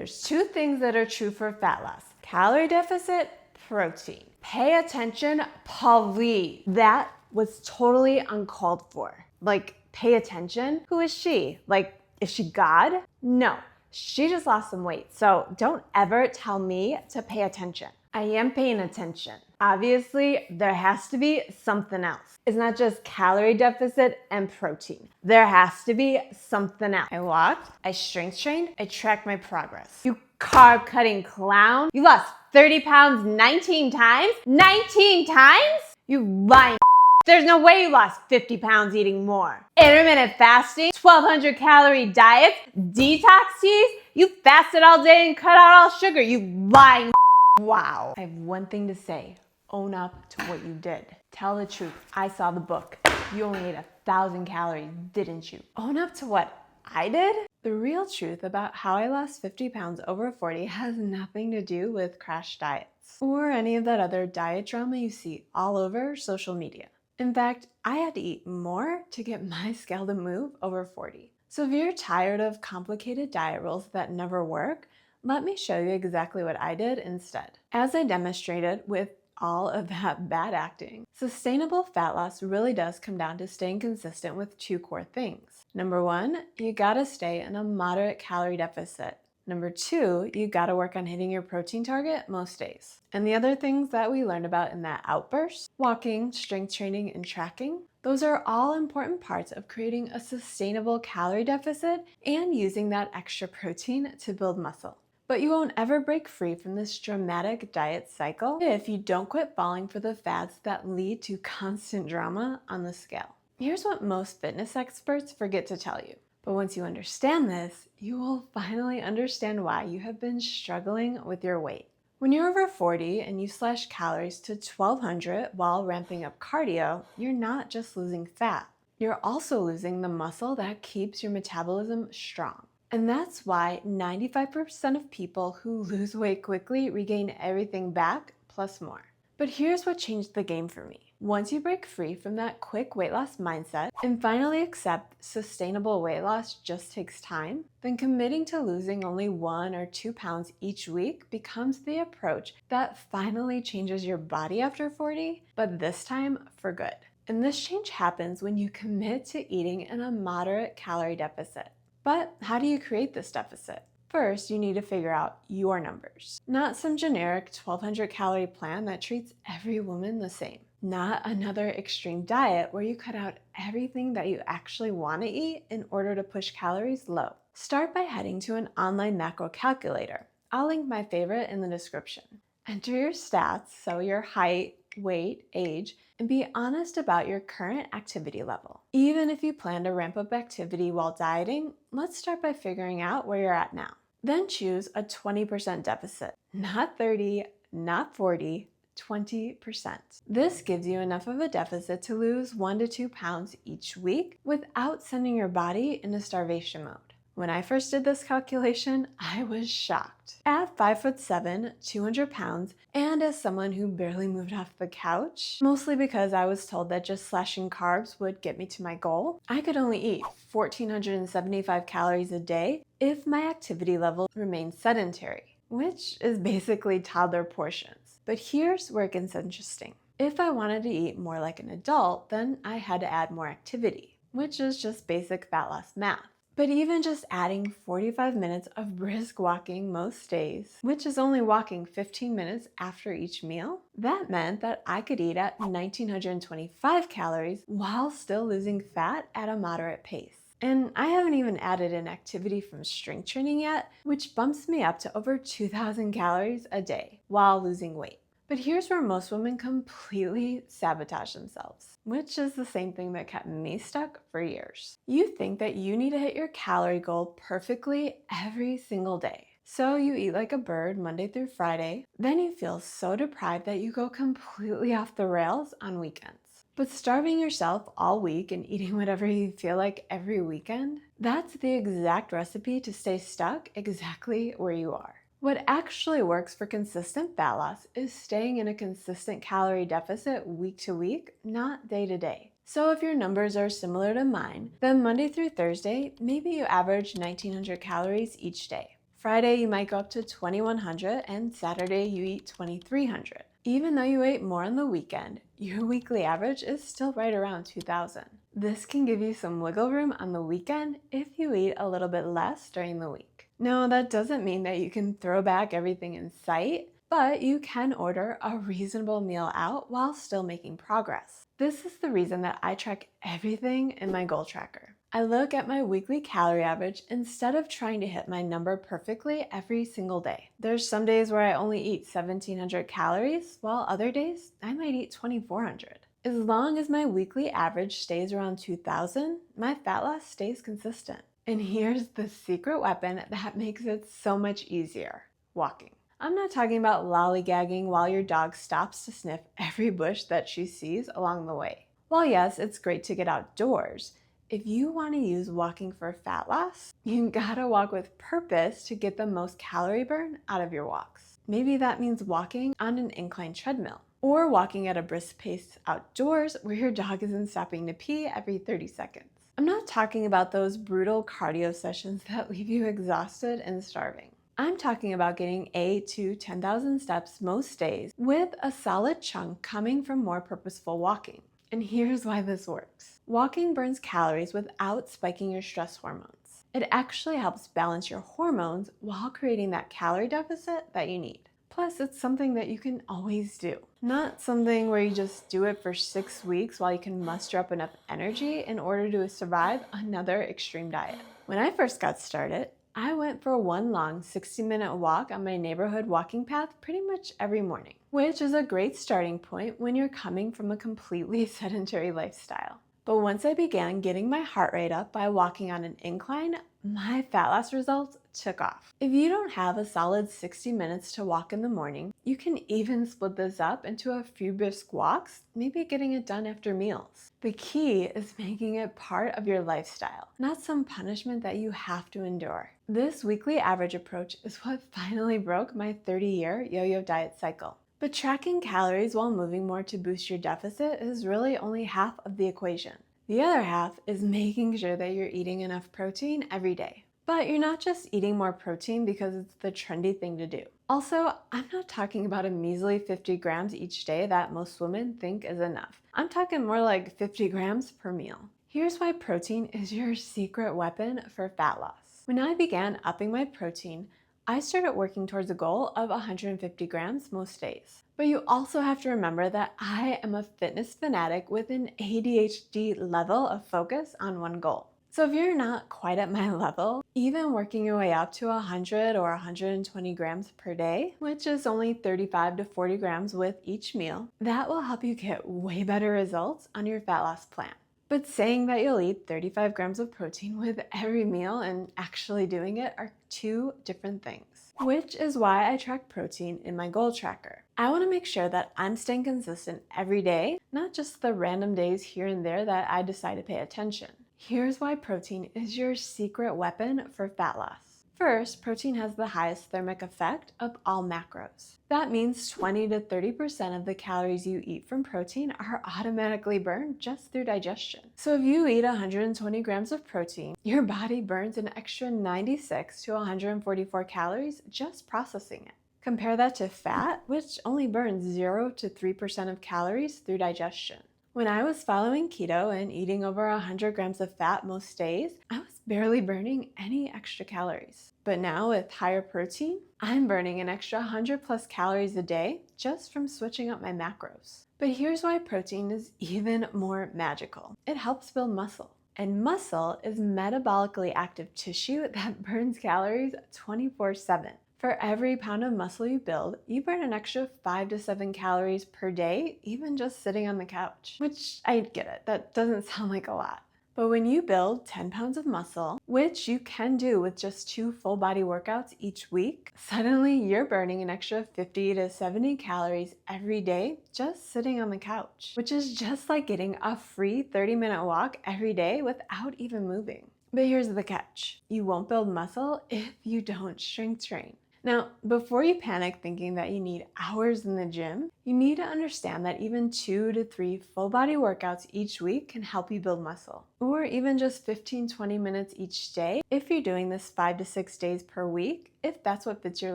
There's two things that are true for fat loss: calorie deficit, protein. Pay attention, please. That was totally uncalled for. Like, pay attention? Who is she? Like, is she God? No, she just lost some weight. So don't ever tell me to pay attention. I am paying attention. Obviously, there has to be something else. It's not just calorie deficit and protein. There has to be something else. I walked, I strength trained, I tracked my progress. You carb cutting clown. You lost 30 pounds 19 times? 19 times? You lying. There's no way you lost 50 pounds eating more. Intermittent fasting, 1,200 calorie diets, detox teas. You fasted all day and cut out all sugar. You lying. Wow. I have one thing to say. Own up to what you did. Tell the truth. I saw the book. You only ate 1,000 calories, didn't you? Own up to what I did? The real truth about how I lost 50 pounds over 40 has nothing to do with crash diets or any of that other diet drama you see all over social media. In fact, I had to eat more to get my scale to move over 40. So if you're tired of complicated diet rules that never work, let me show you exactly what I did instead. As I demonstrated with all of that bad acting, sustainable fat loss really does come down to staying consistent with two core things. Number one, you gotta stay in a moderate calorie deficit. Number two, you gotta work on hitting your protein target most days. And the other things that we learned about in that outburst, walking, strength training, and tracking, those are all important parts of creating a sustainable calorie deficit and using that extra protein to build muscle. But you won't ever break free from this dramatic diet cycle if you don't quit falling for the fads that lead to constant drama on the scale. Here's what most fitness experts forget to tell you. But once you understand this, you will finally understand why you have been struggling with your weight. When you're over 40 and you slash calories to 1,200 while ramping up cardio, you're not just losing fat. You're also losing the muscle that keeps your metabolism strong. And that's why 95% of people who lose weight quickly regain everything back plus more. But here's what changed the game for me. Once you break free from that quick weight loss mindset and finally accept sustainable weight loss just takes time, then committing to losing only 1 or 2 pounds each week becomes the approach that finally changes your body after 40, but this time for good. And this change happens when you commit to eating in a moderate calorie deficit. But how do you create this deficit? First, you need to figure out your numbers. Not some generic 1,200 calorie plan that treats every woman the same. Not another extreme diet where you cut out everything that you actually want to eat in order to push calories low. Start by heading to an online macro calculator. I'll link my favorite in the description. Enter your stats, so your height, weight, age, and be honest about your current activity level. Even if you plan to ramp up activity while dieting, let's start by figuring out where you're at now. Then choose a 20% deficit. Not 30, not 40, 20%. This gives you enough of a deficit to lose 1 to 2 pounds each week without sending your body into starvation mode. When I first did this calculation, I was shocked. At 5'7", 200 pounds, and as someone who barely moved off the couch, mostly because I was told that just slashing carbs would get me to my goal, I could only eat 1,475 calories a day if my activity level remained sedentary, which is basically toddler portions. But here's where it gets interesting. If I wanted to eat more like an adult, then I had to add more activity, which is just basic fat loss math. But even just adding 45 minutes of brisk walking most days, which is only walking 15 minutes after each meal, that meant that I could eat at 1,925 calories while still losing fat at a moderate pace. And I haven't even added in activity from strength training yet, which bumps me up to over 2,000 calories a day while losing weight. But here's where most women completely sabotage themselves, which is the same thing that kept me stuck for years. You think that you need to hit your calorie goal perfectly every single day. So you eat like a bird Monday through Friday, then you feel so deprived that you go completely off the rails on weekends. But starving yourself all week and eating whatever you feel like every weekend, that's the exact recipe to stay stuck exactly where you are. What actually works for consistent fat loss is staying in a consistent calorie deficit week to week, not day to day. So if your numbers are similar to mine, then Monday through Thursday, maybe you average 1,900 calories each day. Friday, you might go up to 2,100, and Saturday, you eat 2,300. Even though you ate more on the weekend, your weekly average is still right around 2,000. This can give you some wiggle room on the weekend if you eat a little bit less during the week. No, that doesn't mean that you can throw back everything in sight, but you can order a reasonable meal out while still making progress. This is the reason that I track everything in my goal tracker. I look at my weekly calorie average instead of trying to hit my number perfectly every single day. There's some days where I only eat 1,700 calories, while other days I might eat 2,400. As long as my weekly average stays around 2,000, my fat loss stays consistent. And here's the secret weapon that makes it so much easier: walking. I'm not talking about lollygagging while your dog stops to sniff every bush that she sees along the way. While yes, it's great to get outdoors, if you want to use walking for fat loss, you gotta walk with purpose to get the most calorie burn out of your walks. Maybe that means walking on an incline treadmill, or walking at a brisk pace outdoors where your dog isn't stopping to pee every 30 seconds. I'm not talking about those brutal cardio sessions that leave you exhausted and starving. I'm talking about getting 8 to 10,000 steps most days with a solid chunk coming from more purposeful walking. And here's why this works. Walking burns calories without spiking your stress hormones. It actually helps balance your hormones while creating that calorie deficit that you need. Plus, it's something that you can always do. Not something where you just do it for 6 weeks while you can muster up enough energy in order to survive another extreme diet. When I first got started, I went for one long 60-minute walk on my neighborhood walking path pretty much every morning, which is a great starting point when you're coming from a completely sedentary lifestyle. But once I began getting my heart rate up by walking on an incline, my fat loss results took off. If you don't have a solid 60 minutes to walk in the morning, you can even split this up into a few brisk walks, maybe getting it done after meals. The key is making it part of your lifestyle, not some punishment that you have to endure. This weekly average approach is what finally broke my 30-year yo-yo diet cycle. But tracking calories while moving more to boost your deficit is really only half of the equation. The other half is making sure that you're eating enough protein every day. But you're not just eating more protein because it's the trendy thing to do. Also, I'm not talking about a measly 50 grams each day that most women think is enough. I'm talking more like 50 grams per meal. Here's why protein is your secret weapon for fat loss. When I began upping my protein, I started working towards a goal of 150 grams most days. But you also have to remember that I am a fitness fanatic with an ADHD level of focus on one goal. So if you're not quite at my level, even working your way up to 100 or 120 grams per day, which is only 35 to 40 grams with each meal, that will help you get way better results on your fat loss plan. But saying that you'll eat 35 grams of protein with every meal and actually doing it are two different things, which is why I track protein in my goal tracker. I want to make sure that I'm staying consistent every day, not just the random days here and there that I decide to pay attention. Here's why protein is your secret weapon for fat loss. First, protein has the highest thermic effect of all macros. That means 20 to 30% of the calories you eat from protein are automatically burned just through digestion. So if you eat 120 grams of protein, your body burns an extra 96 to 144 calories just processing it. Compare that to fat, which only burns 0 to 3% of calories through digestion. When I was following keto and eating over 100 grams of fat most days, I was barely burning any extra calories. But now with higher protein, I'm burning an extra 100 plus calories a day just from switching up my macros. But here's why protein is even more magical. It helps build muscle. And muscle is metabolically active tissue that burns calories 24/7. For every pound of muscle you build, you burn an extra 5 to 7 calories per day, even just sitting on the couch. Which, I get it, that doesn't sound like a lot. But when you build 10 pounds of muscle, which you can do with just 2 full body workouts each week, suddenly you're burning an extra 50 to 70 calories every day just sitting on the couch, which is just like getting a free 30-minute walk every day without even moving. But here's the catch. You won't build muscle if you don't strength train. Now, before you panic thinking that you need hours in the gym, you need to understand that even 2 to 3 full body workouts each week can help you build muscle. Or even just 15-20 minutes each day if you're doing this 5 to 6 days per week, if that's what fits your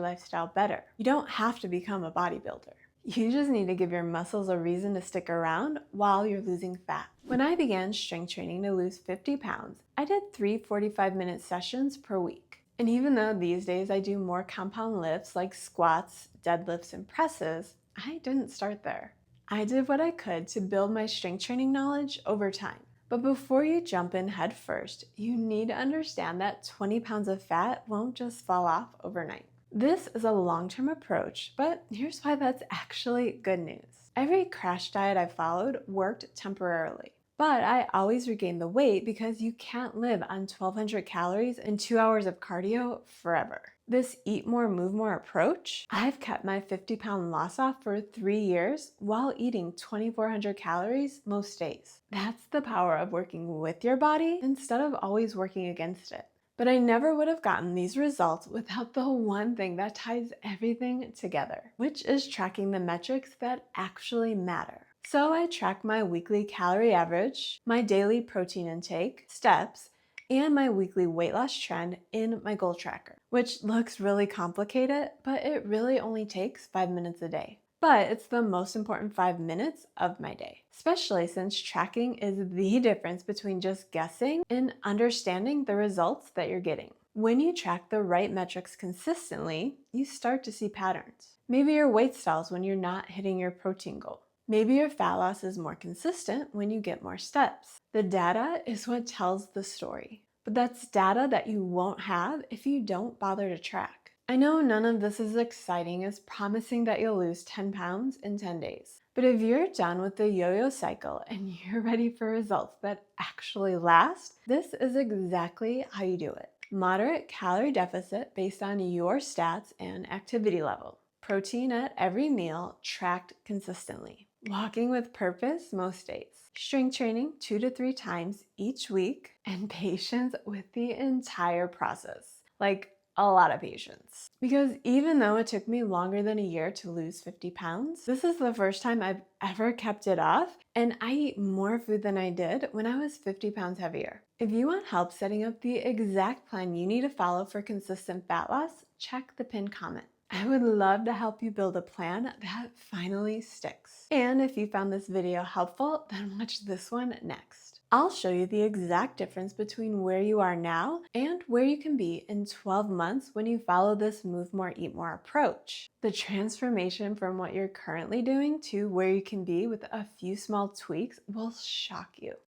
lifestyle better. You don't have to become a bodybuilder. You just need to give your muscles a reason to stick around while you're losing fat. When I began strength training to lose 50 pounds, I did 3 45-minute sessions per week. And even though these days I do more compound lifts like squats, deadlifts, and presses, I didn't start there. I did what I could to build my strength training knowledge over time. But before you jump in head first, you need to understand that 20 pounds of fat won't just fall off overnight. This is a long-term approach, but here's why that's actually good news. Every crash diet I followed worked temporarily. But I always regained the weight because you can't live on 1,200 calories and 2 hours of cardio forever. This eat more, move more approach, I've kept my 50-pound loss off for 3 years while eating 2,400 calories most days. That's the power of working with your body instead of always working against it. But I never would have gotten these results without the one thing that ties everything together, which is tracking the metrics that actually matter. So I track my weekly calorie average, my daily protein intake, steps, and my weekly weight loss trend in my goal tracker, which looks really complicated, but it really only takes 5 minutes a day. But it's the most important 5 minutes of my day, especially since tracking is the difference between just guessing and understanding the results that you're getting. When you track the right metrics consistently, you start to see patterns. Maybe your weight stalls when you're not hitting your protein goal. Maybe your fat loss is more consistent when you get more steps. The data is what tells the story, but that's data that you won't have if you don't bother to track. I know none of this is exciting as promising that you'll lose 10 pounds in 10 days. But if you're done with the yo-yo cycle and you're ready for results that actually last, this is exactly how you do it. Moderate calorie deficit based on your stats and activity level. Protein at every meal tracked consistently. Walking with purpose most days. Strength training 2 to 3 times each week. And patience with the entire process. Like a lot of patience. Because even though it took me longer than a year to lose 50 pounds, this is the first time I've ever kept it off, and I eat more food than I did when I was 50 pounds heavier. If you want help setting up the exact plan you need to follow for consistent fat loss, check the pinned comment. I would love to help you build a plan that finally sticks. And if you found this video helpful, then watch this one next. I'll show you the exact difference between where you are now and where you can be in 12 months when you follow this move more, eat more approach. The transformation from what you're currently doing to where you can be with a few small tweaks will shock you.